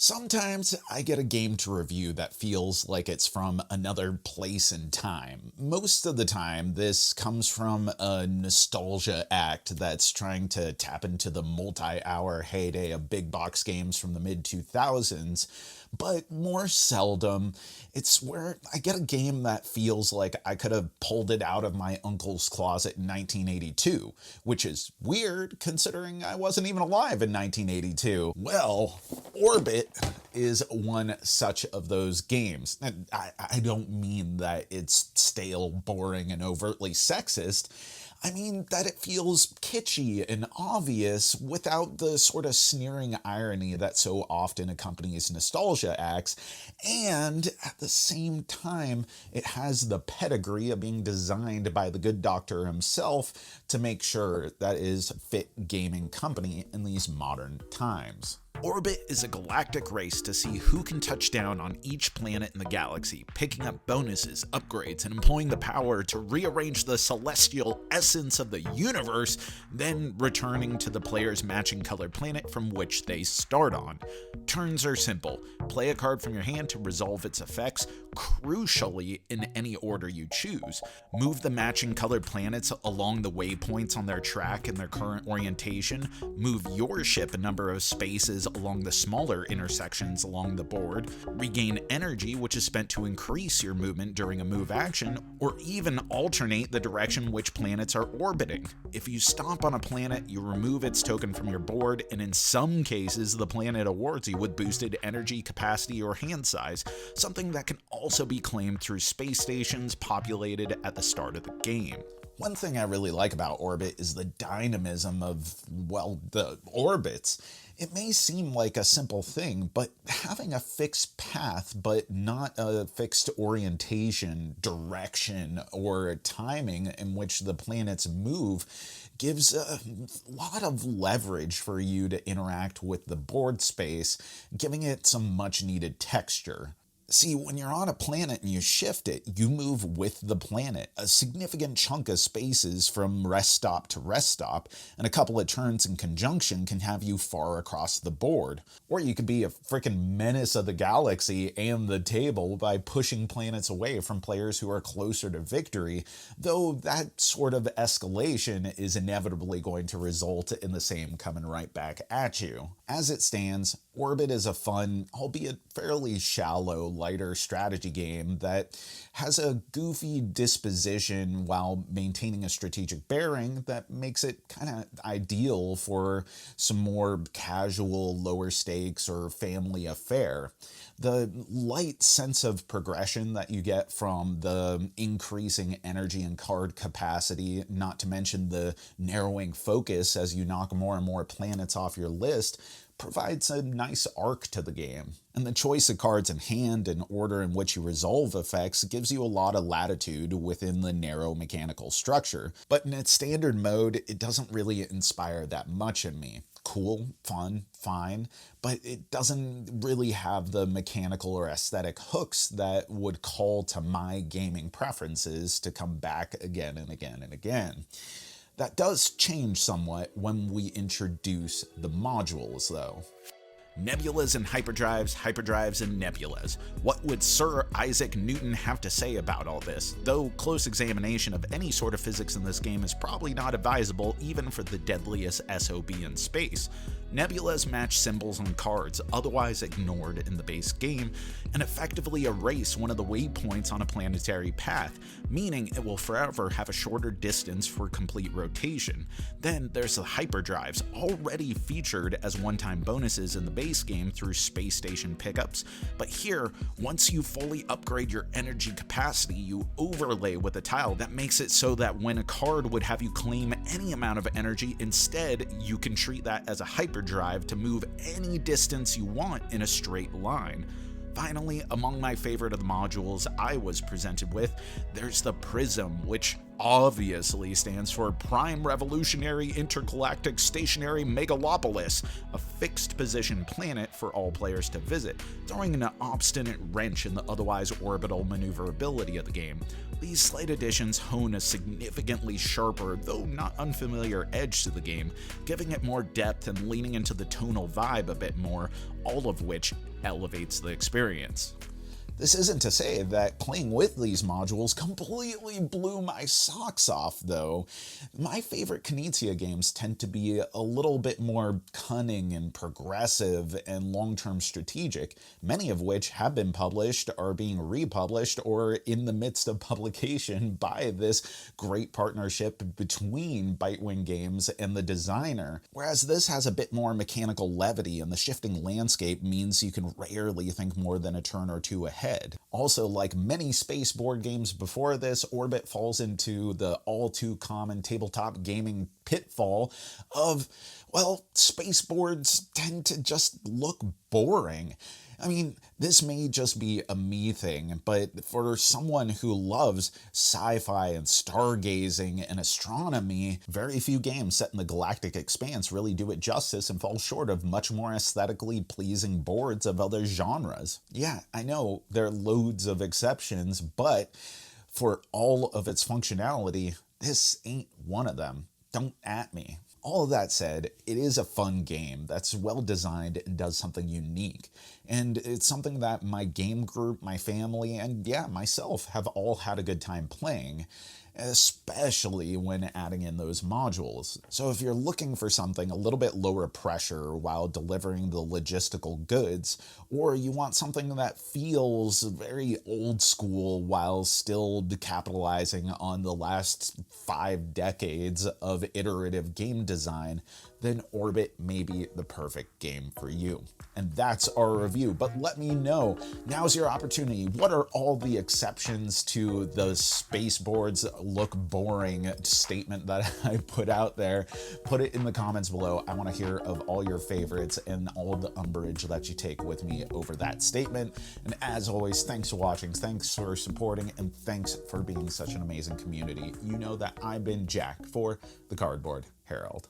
Sometimes I get a game to review that feels like it's from another place and time. Most of the time, this comes from a nostalgia act that's trying to tap into the multi-hour heyday of big box games from the mid 2000s. But more seldom, it's where I get a game that feels like I could have pulled it out of my uncle's closet in 1982, which is weird considering I wasn't even alive in 1982. Well, Orbit is one such of those games. And I don't mean that it's stale, boring, and overtly sexist. I mean that it feels kitschy and obvious without the sort of sneering irony that so often accompanies nostalgia acts, and at the same time, it has the pedigree of being designed by the good doctor himself to make sure that it is fit gaming company in these modern times. Orbit is a galactic race to see who can touch down on each planet in the galaxy, picking up bonuses, upgrades, and employing the power to rearrange the celestial essence of the universe, then returning to the player's matching colored planet from which they start on. Turns are simple. Play a card from your hand to resolve its effects, crucially in any order you choose. Move the matching colored planets along the waypoints on their track in their current orientation. Move your ship a number of spaces along the smaller intersections along the board, regain energy which is spent to increase your movement during a move action, or even alternate the direction which planets are orbiting. If you stomp on a planet, you remove its token from your board, and in some cases the planet awards you with boosted energy, capacity, or hand size, something that can also be claimed through space stations populated at the start of the game. One thing I really like about Orbit is the dynamism of, well, the orbits. It may seem like a simple thing, but having a fixed path, but not a fixed orientation, direction, or timing in which the planets move gives a lot of leverage for you to interact with the board space, giving it some much needed texture. See, when you're on a planet and you shift it, you move with the planet. A significant chunk of spaces from rest stop to rest stop, and a couple of turns in conjunction can have you far across the board. Or you could be a freaking menace of the galaxy and the table by pushing planets away from players who are closer to victory, though that sort of escalation is inevitably going to result in the same coming right back at you. As it stands, Orbit is a fun, albeit fairly shallow, lighter strategy game that has a goofy disposition while maintaining a strategic bearing that makes it kind of ideal for some more casual, lower stakes, or family affair. The light sense of progression that you get from the increasing energy and card capacity, not to mention the narrowing focus as you knock more and more planets off your list, provides a nice arc to the game. And the choice of cards in hand and order in which you resolve effects gives you a lot of latitude within the narrow mechanical structure. But in its standard mode, it doesn't really inspire that much in me. Cool, fun, fine, but it doesn't really have the mechanical or aesthetic hooks that would call to my gaming preferences to come back again and again and again. That does change somewhat when we introduce the modules, though. Nebulas and hyperdrives, hyperdrives and nebulas. What would Sir Isaac Newton have to say about all this? Though close examination of any sort of physics in this game is probably not advisable even for the deadliest SOB in space. Nebulas match symbols on cards otherwise ignored in the base game, and effectively erase one of the waypoints on a planetary path, meaning it will forever have a shorter distance for complete rotation. Then there's the hyperdrives, already featured as one-time bonuses in the base game through space station pickups, but here, once you fully upgrade your energy capacity, you overlay with a tile that makes it so that when a card would have you claim any amount of energy, instead you can treat that as a hyperdrive to move any distance you want in a straight line. Finally, among my favorite of the modules I was presented with, there's the Prism, which obviously stands for Prime Revolutionary Intergalactic Stationary Megalopolis, a fixed position planet for all players to visit, throwing an obstinate wrench in the otherwise orbital maneuverability of the game. These slight additions hone a significantly sharper, though not unfamiliar edge to the game, giving it more depth and leaning into the tonal vibe a bit more, all of which elevates the experience. This isn't to say that playing with these modules completely blew my socks off, though. My favorite Knizia games tend to be a little bit more cunning and progressive and long-term strategic, many of which have been published, are being republished, or in the midst of publication by this great partnership between Bitewing Games and the designer. Whereas this has a bit more mechanical levity, and the shifting landscape means you can rarely think more than a turn or two ahead. Also, like many space board games before this, Orbit falls into the all too common tabletop gaming pitfall of, well, space boards tend to just look boring. I mean, this may just be a me thing, but for someone who loves sci-fi and stargazing and astronomy, very few games set in the galactic expanse really do it justice and fall short of much more aesthetically pleasing boards of other genres. Yeah, I know there are loads of exceptions, but for all of its functionality, this ain't one of them. Don't at me. All of that said, it is a fun game that's well designed and does something unique. And it's something that my game group, my family, and yeah, myself have all had a good time playing, especially when adding in those modules. So if you're looking for something a little bit lower pressure while delivering the logistical goods, or you want something that feels very old school while still capitalizing on the last 5 decades of iterative game design, then Orbit may be the perfect game for you. And that's our review, but let me know. Now's your opportunity. What are all the exceptions to the space boards look boring statement that I put out there? Put it in the comments below. I want to hear of all your favorites and all the umbrage that you take with me over that statement. And as always, thanks for watching, thanks for supporting, and thanks for being such an amazing community. You know that I've been Jack for the Cardboard Herald.